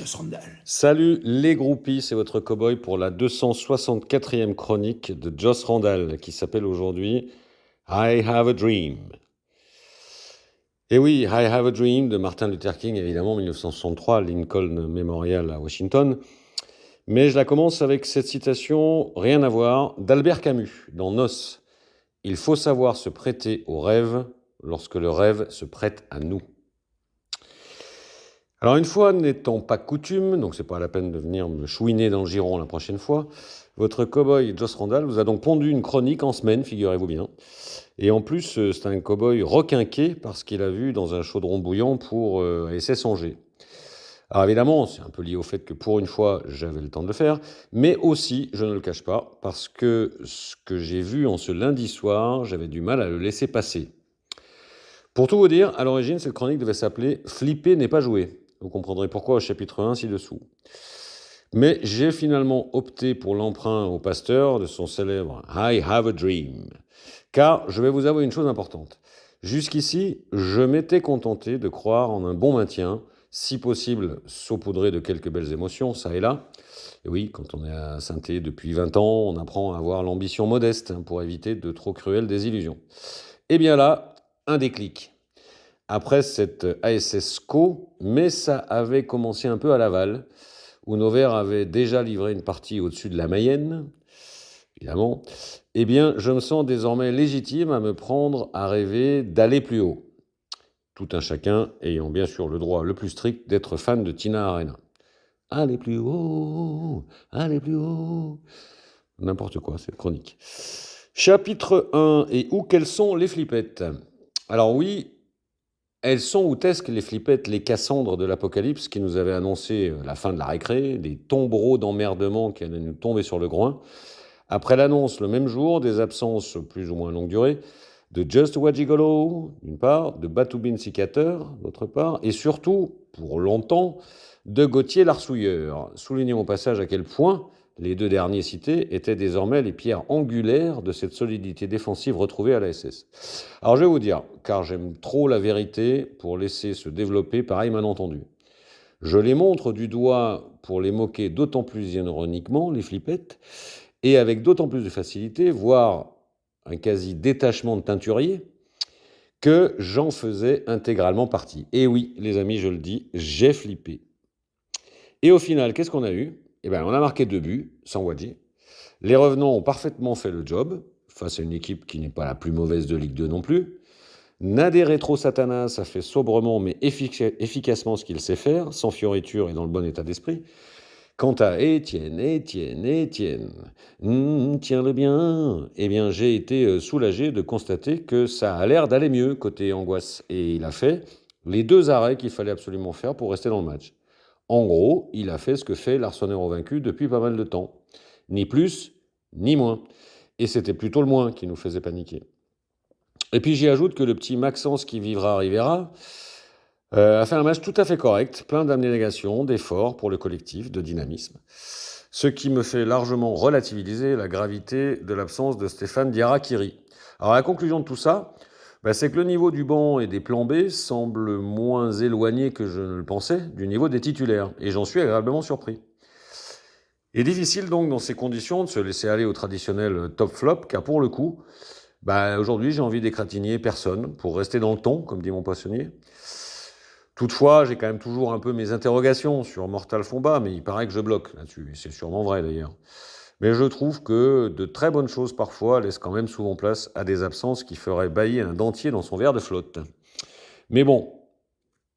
Joss Randall. Salut les groupies, c'est votre cow-boy pour la 264e chronique de Joss Randall qui s'appelle aujourd'hui I Have a Dream. Et oui, I Have a Dream de Martin Luther King, évidemment, 1963, Lincoln Memorial à Washington. Mais je la commence avec cette citation, rien à voir, d'Albert Camus, dans Nos. Il faut savoir se prêter au rêve lorsque le rêve se prête à nous. Alors une fois n'étant pas coutume, donc c'est pas la peine de venir me chouiner dans le giron la prochaine fois, votre cow-boy Joss Randall vous a donc pondu une chronique en semaine, figurez-vous bien. Et en plus, c'est un cow-boy requinqué parce qu'il a vu dans un chaudron bouillant pour ASS Angers. Alors évidemment, c'est un peu lié au fait que pour une fois, j'avais le temps de le faire, mais aussi, je ne le cache pas, parce que ce que j'ai vu en ce lundi soir, j'avais du mal à le laisser passer. Pour tout vous dire, à l'origine, cette chronique devait s'appeler « Flipper n'est pas joué ». Vous comprendrez pourquoi au chapitre 1 ci-dessous. Mais j'ai finalement opté pour l'emprunt au pasteur de son célèbre « I have a dream ». Car je vais vous avouer une chose importante. Jusqu'ici, je m'étais contenté de croire en un bon maintien, si possible saupoudré de quelques belles émotions, ça et là. Et oui, quand on est à Saint-Thé depuis 20 ans, on apprend à avoir l'ambition modeste pour éviter de trop cruelles désillusions. Et bien là, un déclic. Après cette ASS Co, mais ça avait commencé un peu à l'aval, où Novaire avait déjà livré une partie au-dessus de la Mayenne, évidemment, eh bien, je me sens désormais légitime à me prendre à rêver d'aller plus haut. Tout un chacun ayant bien sûr le droit le plus strict d'être fan de Tina Arena. Allez plus haut, allez plus haut. N'importe quoi, cette chronique. Chapitre 1, et où quelles sont les flippettes? Alors oui, elles sont outesques, les flippettes, les Cassandres de l'Apocalypse qui nous avaient annoncé la fin de la récré, des tombereaux d'emmerdement qui allaient nous tomber sur le groin. Après l'annonce le même jour des absences plus ou moins longue durée de Just Wajigolo, d'une part, de Batoubin Cicateur, d'autre part, et surtout, pour longtemps, de Gauthier Larsouilleur. Soulignons au passage à quel point les deux derniers cités étaient désormais les pierres angulaires de cette solidité défensive retrouvée à la SS. Alors je vais vous dire, car j'aime trop la vérité pour laisser se développer pareil malentendu. Je les montre du doigt pour les moquer d'autant plus ironiquement, les flippettes, et avec d'autant plus de facilité, voire un quasi-détachement de teinturier, que j'en faisais intégralement partie. Et oui, les amis, je le dis, j'ai flippé. Et au final, qu'est-ce qu'on a eu? Eh bien, on a marqué 2 buts, sans Wadji. Les revenants ont parfaitement fait le job, face à une équipe qui n'est pas la plus mauvaise de Ligue 2 non plus. Nader Retro Satanas a fait sobrement mais efficacement ce qu'il sait faire, sans fioriture et dans le bon état d'esprit. Quant à Étienne, tiens-le bien, eh bien j'ai été soulagé de constater que ça a l'air d'aller mieux côté angoisse. Et il a fait les 2 arrêts qu'il fallait absolument faire pour rester dans le match. En gros, il a fait ce que fait l'Arsenal vaincu depuis pas mal de temps. Ni plus, ni moins. Et c'était plutôt le moins qui nous faisait paniquer. Et puis j'y ajoute que le petit Maxence qui vivra arrivera a fait un match tout à fait correct, plein d'abnégation, d'efforts pour le collectif, de dynamisme. Ce qui me fait largement relativiser la gravité de l'absence de Stéphane Diarra-Kiri. Alors la conclusion de tout ça, c'est que le niveau du banc et des plans B semble moins éloigné que je ne le pensais du niveau des titulaires. Et j'en suis agréablement surpris. Il est difficile donc dans ces conditions de se laisser aller au traditionnel top flop, car pour le coup, aujourd'hui j'ai envie d'égratigner personne pour rester dans le ton, comme dit mon poissonnier. Toutefois, j'ai quand même toujours un peu mes interrogations sur Mortal Kombat, mais il paraît que je bloque là-dessus, et c'est sûrement vrai d'ailleurs. Mais je trouve que de très bonnes choses parfois laissent quand même souvent place à des absences qui feraient bâillir un dentier dans son verre de flotte. Mais bon,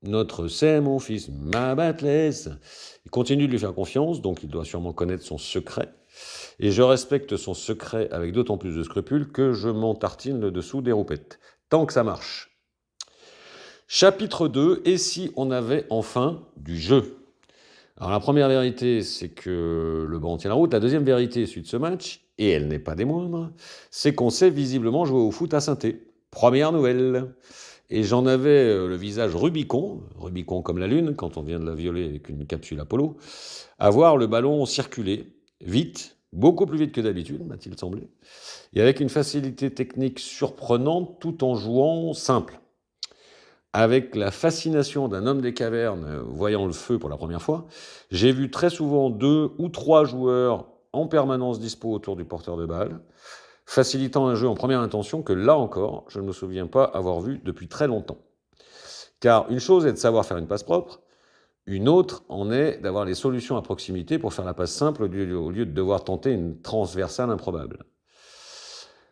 notre c'est mon fils, ma battlaise. Il continue de lui faire confiance, donc il doit sûrement connaître son secret. Et je respecte son secret avec d'autant plus de scrupules que je m'en tartine le dessous des roupettes. Tant que ça marche. Chapitre 2, et si on avait enfin du jeu? Alors la première vérité, c'est que le banc tient la route. La deuxième vérité, suite de ce match, et elle n'est pas des moindres, c'est qu'on sait visiblement jouer au foot à Saint-Thé. Première nouvelle. Et j'en avais le visage Rubicon comme la Lune, quand on vient de la violer avec une capsule Apollo, à voir le ballon circuler, vite, beaucoup plus vite que d'habitude, m'a-t-il semblé, et avec une facilité technique surprenante tout en jouant simple. avec la fascination d'un homme des cavernes voyant le feu pour la première fois, j'ai vu très souvent 2 ou 3 joueurs en permanence dispo autour du porteur de balle, facilitant un jeu en première intention que là encore, je ne me souviens pas avoir vu depuis très longtemps. Car une chose est de savoir faire une passe propre, une autre en est d'avoir les solutions à proximité pour faire la passe simple au lieu de devoir tenter une transversale improbable.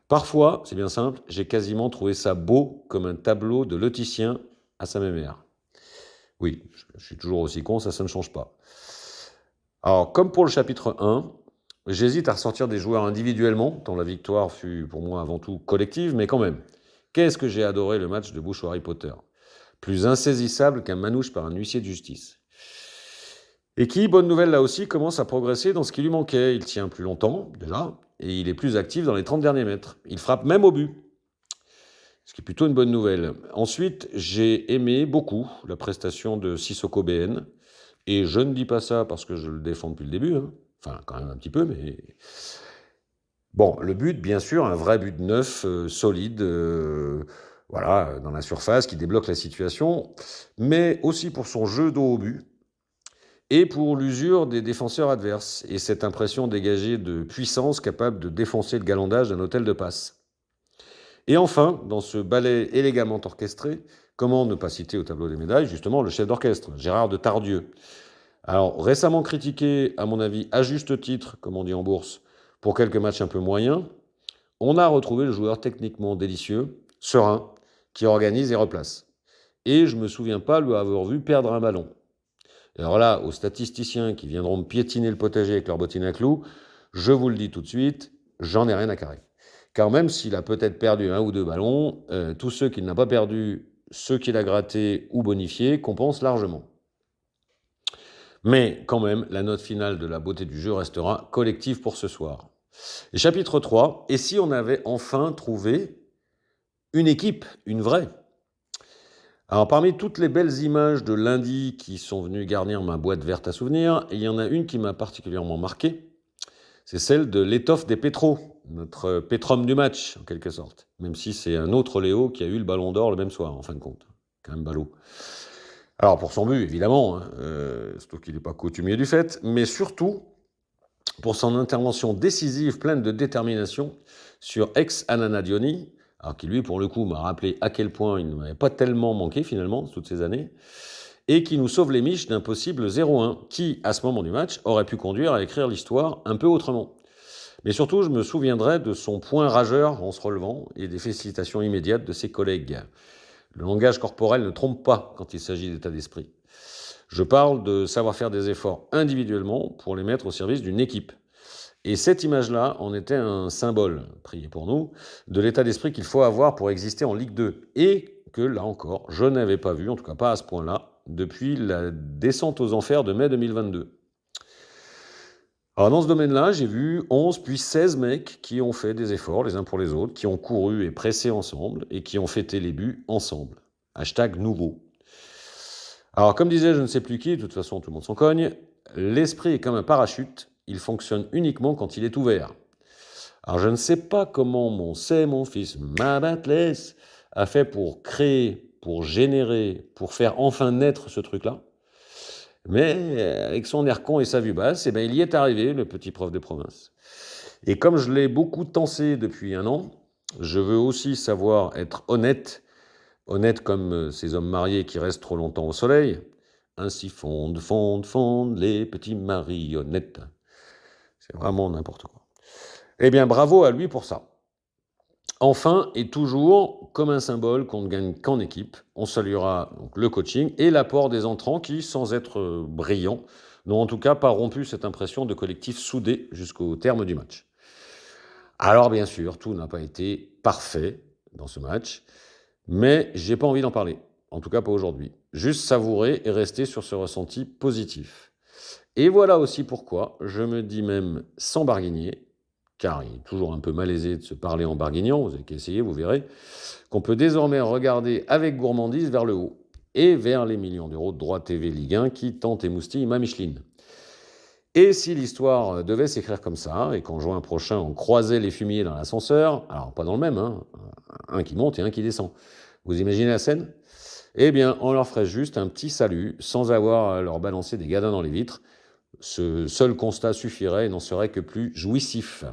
Parfois, c'est bien simple, j'ai quasiment trouvé ça beau comme un tableau de loticien à sa mémère. Oui, je suis toujours aussi con, ça ne change pas. Alors, comme pour le chapitre 1, j'hésite à ressortir des joueurs individuellement, tant la victoire fut pour moi avant tout collective, mais quand même, qu'est-ce que j'ai adoré le match de Bush Harry Potter. Plus insaisissable qu'un manouche par un huissier de justice. Et qui, bonne nouvelle là aussi, commence à progresser dans ce qui lui manquait. Il tient plus longtemps, déjà, et il est plus actif dans les 30 derniers mètres. Il frappe même au but, ce qui est plutôt une bonne nouvelle. Ensuite, j'ai aimé beaucoup la prestation de Sissoko BN, et je ne dis pas ça parce que je le défends depuis le début, hein. Enfin, quand même un petit peu, mais... Bon, le but, bien sûr, un vrai but neuf, solide, voilà, dans la surface, qui débloque la situation, mais aussi pour son jeu dos au but, et pour l'usure des défenseurs adverses, et cette impression dégagée de puissance capable de défoncer le galandage d'un hôtel de passe. Et enfin, dans ce ballet élégamment orchestré, comment ne pas citer au tableau des médailles, justement, le chef d'orchestre, Gérard Depardieu. Alors, récemment critiqué, à mon avis, à juste titre, comme on dit en bourse, pour quelques matchs un peu moyens, on a retrouvé le joueur techniquement délicieux, serein, qui organise et replace. Et je ne me souviens pas lui avoir vu perdre un ballon. Alors là, aux statisticiens qui viendront me piétiner le potager avec leur bottine à clous, je vous le dis tout de suite, j'en ai rien à carrer. Car même s'il a peut-être perdu 1 ou 2 ballons, tous ceux qu'il n'a pas perdus, ceux qu'il a grattés ou bonifiés, compensent largement. Mais quand même, la note finale de la beauté du jeu restera collective pour ce soir. Et chapitre 3, et si on avait enfin trouvé une équipe, une vraie? Alors parmi toutes les belles images de lundi qui sont venues garnir ma boîte verte à souvenirs, il y en a une qui m'a particulièrement marqué, c'est celle de l'étoffe des Pétros, notre pétrum du match en quelque sorte, même si c'est un autre Léo qui a eu le ballon d'or le même soir en fin de compte, quand même ballot. Alors pour son but évidemment, hein, surtout qu'il n'est pas coutumier du fait, mais surtout pour son intervention décisive pleine de détermination sur ex-Ananadioni, alors qui lui pour le coup m'a rappelé à quel point il ne m'avait pas tellement manqué finalement toutes ces années, et qui nous sauve les miches d'un possible 0-1, qui, à ce moment du match, aurait pu conduire à écrire l'histoire un peu autrement. Mais surtout, je me souviendrai de son point rageur en se relevant et des félicitations immédiates de ses collègues. Le langage corporel ne trompe pas quand il s'agit d'état d'esprit. Je parle de savoir faire des efforts individuellement pour les mettre au service d'une équipe. Et cette image-là en était un symbole, priez pour nous, de l'état d'esprit qu'il faut avoir pour exister en Ligue 2. Et que, là encore, je n'avais pas vu, en tout cas pas à ce point-là, depuis la descente aux enfers de mai 2022. Alors dans ce domaine-là, j'ai vu 11 puis 16 mecs qui ont fait des efforts les uns pour les autres, qui ont couru et pressé ensemble et qui ont fêté les buts ensemble. Hashtag nouveau. Alors comme disait je ne sais plus qui, de toute façon tout le monde s'en cogne, l'esprit est comme un parachute, il fonctionne uniquement quand il est ouvert. Alors je ne sais pas comment mon fils Mabatles a fait pour créer, pour générer, pour faire enfin naître ce truc-là. Mais avec son air con et sa vue basse, eh ben, il y est arrivé, le petit prof de province. Et comme je l'ai beaucoup tensé depuis 1 an, je veux aussi savoir être honnête, honnête comme ces hommes mariés qui restent trop longtemps au soleil. Ainsi fondent les petits marionnettes. C'est vraiment n'importe quoi. Eh bien, bravo à lui pour ça. Enfin, et toujours, comme un symbole qu'on ne gagne qu'en équipe, on saluera donc le coaching et l'apport des entrants qui, sans être brillants, n'ont en tout cas pas rompu cette impression de collectif soudé jusqu'au terme du match. Alors bien sûr, tout n'a pas été parfait dans ce match, mais j'ai pas envie d'en parler, en tout cas pas aujourd'hui. Juste savourer et rester sur ce ressenti positif. Et voilà aussi pourquoi je me dis même sans barguigner, car il est toujours un peu malaisé de se parler en barguignant, vous avez qu'à essayer, vous verrez, qu'on peut désormais regarder avec gourmandise vers le haut et vers les millions d'euros de droits TV Ligue 1 qui tentent émoustillent ma Micheline. Et si l'histoire devait s'écrire comme ça, et qu'en juin prochain on croisait les fumiers dans l'ascenseur, alors pas dans le même, hein, un qui monte et un qui descend, Vous imaginez la scène? Eh bien, on leur ferait juste un petit salut, sans avoir à leur balancer des gadins dans les vitres. Ce seul constat suffirait et n'en serait que plus jouissif.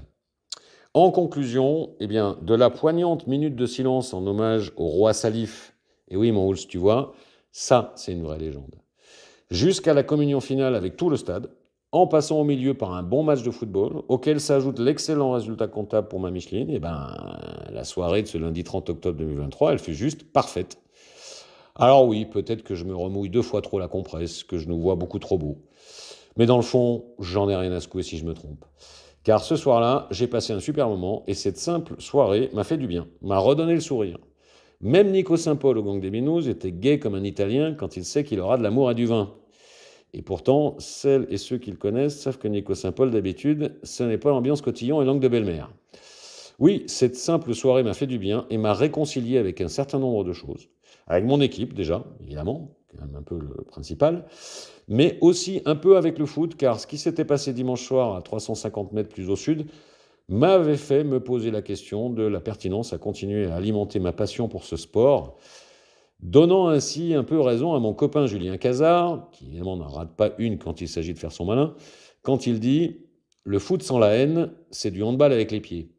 En conclusion, eh bien, de la poignante minute de silence en hommage au roi Salif, et oui, mon Ours, tu vois, ça, c'est une vraie légende. Jusqu'à la communion finale avec tout le stade, en passant au milieu par un bon match de football, auquel s'ajoute l'excellent résultat comptable pour ma Micheline, et ben, la soirée de ce lundi 30 octobre 2023, elle fut juste parfaite. Alors oui, peut-être que je me remouille 2 fois trop la compresse, que je nous vois beaucoup trop beau. Mais dans le fond, j'en ai rien à secouer si je me trompe. Car ce soir-là, j'ai passé un super moment et cette simple soirée m'a fait du bien, m'a redonné le sourire. Même Nico Saint-Paul au Gang des Binous était gai comme un Italien quand il sait qu'il aura de l'amour et du vin. Et pourtant, celles et ceux qui le connaissent savent que Nico Saint-Paul, d'habitude, ce n'est pas l'ambiance cotillon et langue de belle-mère. Oui, cette simple soirée m'a fait du bien et m'a réconcilié avec un certain nombre de choses. Avec mon équipe, déjà, évidemment, quand même un peu le principal, mais aussi un peu avec le foot, car ce qui s'était passé dimanche soir à 350 mètres plus au sud m'avait fait me poser la question de la pertinence à continuer à alimenter ma passion pour ce sport, donnant ainsi un peu raison à mon copain Julien Cazard, qui évidemment n'en rate pas une quand il s'agit de faire son malin, quand il dit « Le foot sans la haine, c'est du handball avec les pieds ».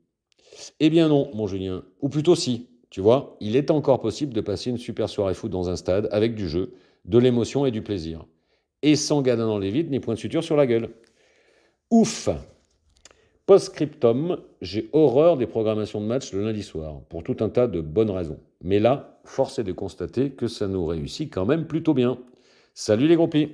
Eh bien non, mon Julien, ou plutôt si, tu vois, il est encore possible de passer une super soirée foot dans un stade avec du jeu, de l'émotion et du plaisir. Et sans gadin dans les vides ni point de suture sur la gueule. Ouf! Post-scriptum, j'ai horreur des programmations de matchs le lundi soir, pour tout un tas de bonnes raisons. Mais là, force est de constater que ça nous réussit quand même plutôt bien. Salut les groupies!